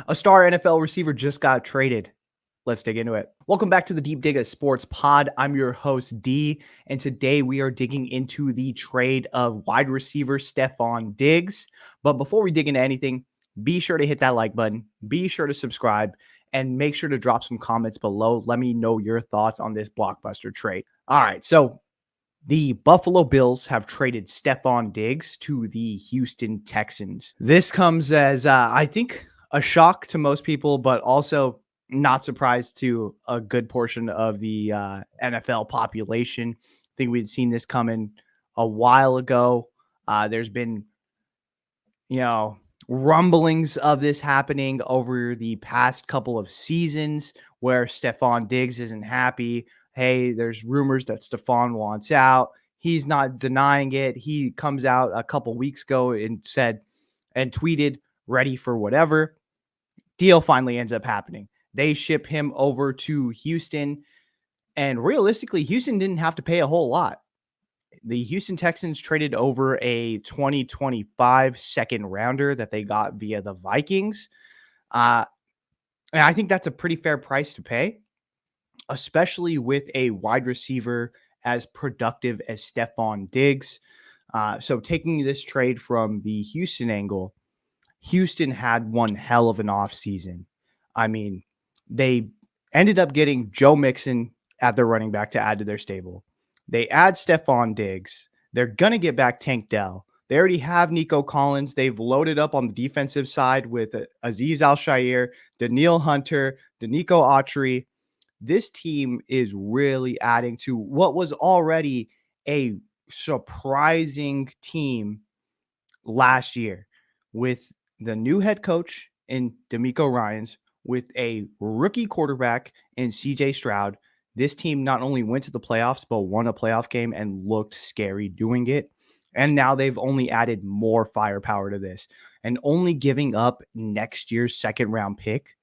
A star NFL receiver just got traded. Let's dig into it. Welcome back to the Deep Dig Sports Pod. I'm your host, D, and today we are digging into the trade of wide receiver Stefon Diggs. But before we dig into anything, be sure to hit that like button, be sure to subscribe, and make sure to drop some comments below. Let me know your thoughts on this blockbuster trade. All right, so the Buffalo Bills have traded Stefon Diggs to the Houston Texans. This comes as, I think, a shock to most people, but also not surprised to a good portion of the NFL population. I think we'd seen this coming a while ago. There's been, rumblings of this happening over the past couple of seasons where Stefon Diggs isn't happy. Hey, there's rumors that Stefon wants out. He's not denying it. He comes out a couple weeks ago and said and tweeted, ready for whatever. Deal finally ends up happening. They ship him over to Houston. And realistically, Houston didn't have to pay a whole lot. The Houston Texans traded over a 2025 second rounder that they got via the Vikings. And I think that's a pretty fair price to pay, especially with a wide receiver as productive as Stefon Diggs. So taking this trade from the Houston angle, Houston had one hell of an offseason. I mean, they ended up getting Joe Mixon at their running back to add to their stable. They add Stefon Diggs. They're going to get back Tank Dell. They already have Nico Collins. They've loaded up on the defensive side with Azeez Al-Shaair, Daniil Hunter, Danico Autry. This team is really adding to what was already a surprising team last year with the new head coach in DeMeco Ryans, with a rookie quarterback in CJ Stroud. This team not only went to the playoffs, but won a playoff game and looked scary doing it. And now they've only added more firepower to this and only giving up next year's second round pick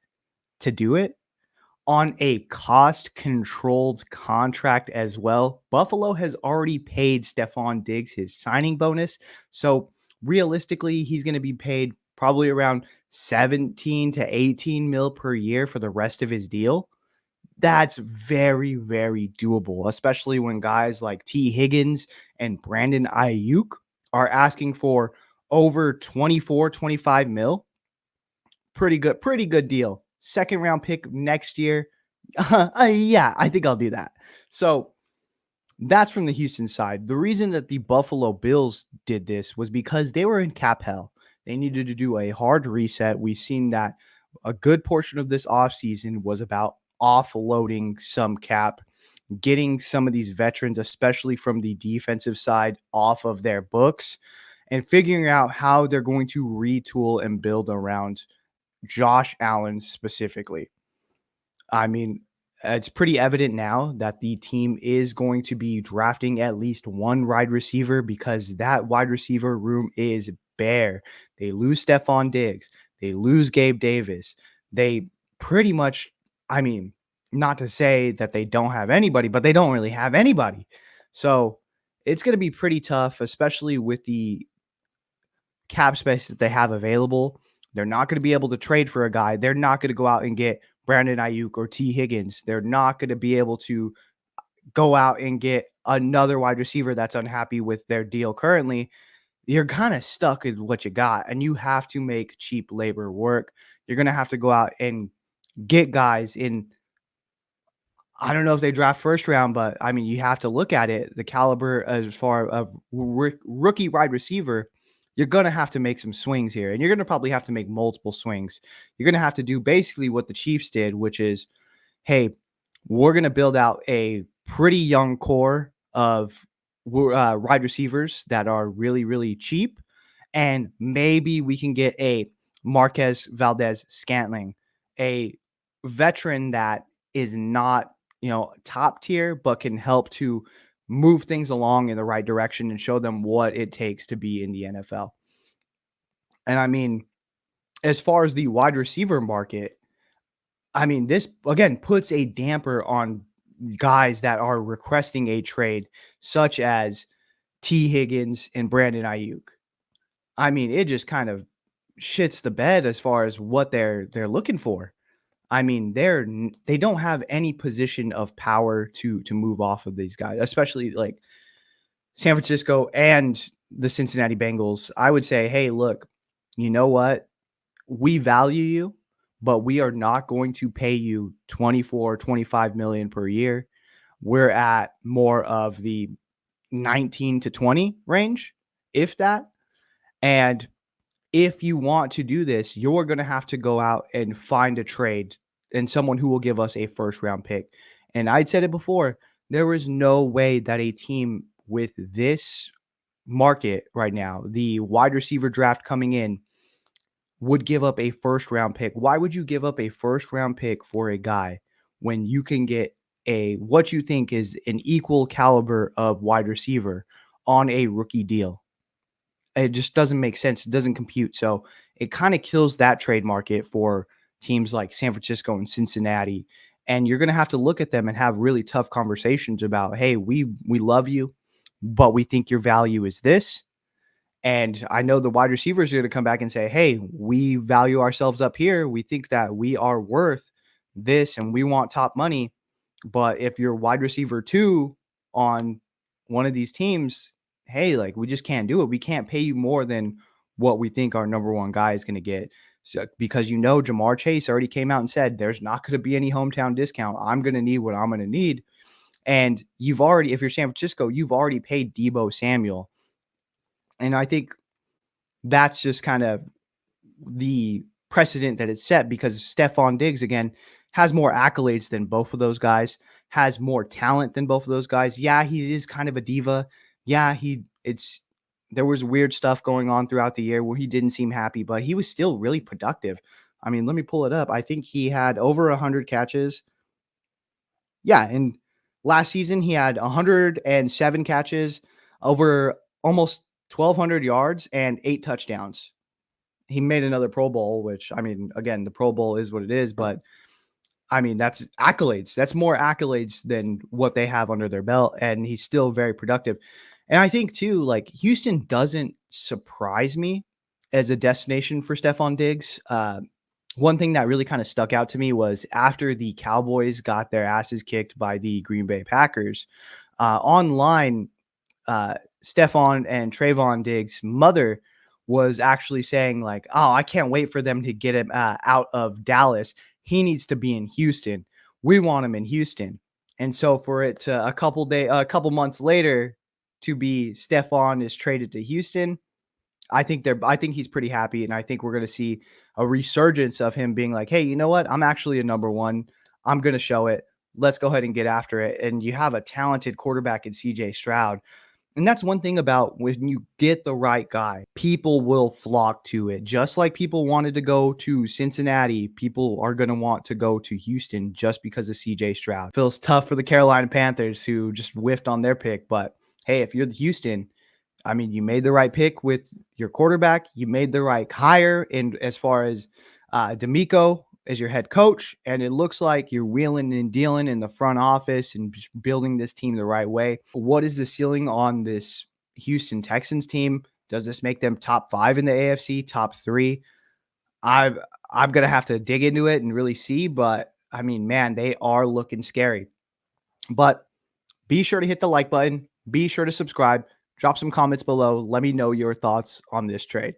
to do it on a cost-controlled contract as well. Buffalo has already paid Stefon Diggs his signing bonus. So realistically, he's going to be paid probably around 17 to 18 mil per year for the rest of his deal. That's very, very doable, especially when guys like T. Higgins and Brandon Ayuk are asking for over 24, 25 mil. Pretty good deal. Second round pick next year. Yeah, I think I'll do that. So that's from the Houston side. The reason that the Buffalo Bills did this was because they were in cap hell. They needed to do a hard reset. We've seen that a good portion of this offseason was about offloading some cap, getting some of these veterans, especially from the defensive side, off of their books, and figuring out how they're going to retool and build around Josh Allen specifically. I mean, it's pretty evident now that the team is going to be drafting at least one wide receiver because that wide receiver room is bare. They lose Stefon Diggs. They lose Gabe Davis. They pretty much, I mean, not to say that they don't have anybody, but they don't really have anybody. So it's going to be pretty tough, especially with the cap space that they have available. They're not going to be able to trade for a guy. They're not going to go out and get Brandon Ayuk or T. Higgins. They're not going to be able to go out and get another wide receiver that's unhappy with their deal currently. You're kind of stuck with what you got, and you have to make cheap labor work. You're going to have to go out and get guys in. I don't know if they draft first round, but I mean, you have to look at it. The caliber as far of rookie wide receiver, you're going to have to make some swings here, and you're going to probably have to make multiple swings. You're going to have to do basically what the Chiefs did, which is, hey, we're going to build out a pretty young core of wide receivers that are really, really cheap, and maybe we can get a Marquez Valdez-Scantling, a veteran that is not, top tier, but can help to move things along in the right direction and show them what it takes to be in the NFL. And I mean, as far as the wide receiver market, I mean, this again puts a damper on guys that are requesting a trade, such as T. Higgins and Brandon Ayuk. I mean, it just kind of shits the bed as far as what they're looking for. I mean, they don't have any position of power to move off of these guys, especially like San Francisco and the Cincinnati Bengals. I would say, hey, look, you know what? We value you, but we are not going to pay you 24, 25 million per year. We're at more of the 19 to 20 range, if that. And if you want to do this, you're going to have to go out and find a trade and someone who will give us a first round pick. And I'd said it before, there is no way that a team with this market right now, the wide receiver draft coming in, would give up a first round pick. Why would you give up a first round pick for a guy when you can get a what you think is an equal caliber of wide receiver on a rookie deal? It just doesn't make sense. It doesn't compute. So it kind of kills that trade market for teams like San Francisco and Cincinnati. And you're going to have to look at them and have really tough conversations about, hey, we love you, but we think your value is this. And I know the wide receivers are going to come back and say, hey, we value ourselves up here. We think that we are worth this and we want top money. But if you're wide receiver two on one of these teams, hey, like we just can't do it. We can't pay you more than what we think our number one guy is going to get. So, because Jamar Chase already came out and said there's not going to be any hometown discount. I'm going to need what I'm going to need. And you've already, if you're San Francisco, you've already paid Debo Samuel. And I think that's just kind of the precedent that it's set because Stefon Diggs, again, has more accolades than both of those guys, has more talent than both of those guys. Yeah, he is kind of a diva. Yeah, there was weird stuff going on throughout the year where he didn't seem happy, but he was still really productive. I mean, let me pull it up. I think he had over 100 catches. Yeah, and last season he had 107 catches, over almost 1,200 yards, and 8 touchdowns. He made another Pro Bowl, which, I mean, again, the Pro Bowl is what it is, but I mean, that's accolades. That's more accolades than what they have under their belt, and he's still very productive. And I think too, like Houston doesn't surprise me as a destination for Stefon Diggs. One thing that really kind of stuck out to me was after the Cowboys got their asses kicked by the Green Bay Packers, online Stefon and Trayvon Diggs' mother was actually saying like, "Oh, I can't wait for them to get him out of Dallas. He needs to be in Houston. We want him in Houston." And so for it to a couple months later to be Stefon is traded to Houston, I think he's pretty happy, and I think we're going to see a resurgence of him being like, "Hey, you know what? I'm actually a number one. I'm going to show it. Let's go ahead and get after it." And you have a talented quarterback in CJ Stroud. And that's one thing about when you get the right guy, people will flock to it. Just like people wanted to go to Cincinnati, people are going to want to go to Houston just because of CJ Stroud. Feels tough for the Carolina Panthers who just whiffed on their pick. But hey, if you're the Houston, I mean, you made the right pick with your quarterback. You made the right hire in as far as D'Amico as your head coach, and it looks like you're wheeling and dealing in the front office and just building this team the right way. What is the ceiling on this Houston Texans team? Does this make them top 5 in the AFC, top 3? I'm I'm gonna have to dig into it and really see, but I mean, man, they are looking scary. But be sure to hit the like button. Be sure to subscribe. Drop some comments below. Let me know your thoughts on this trade.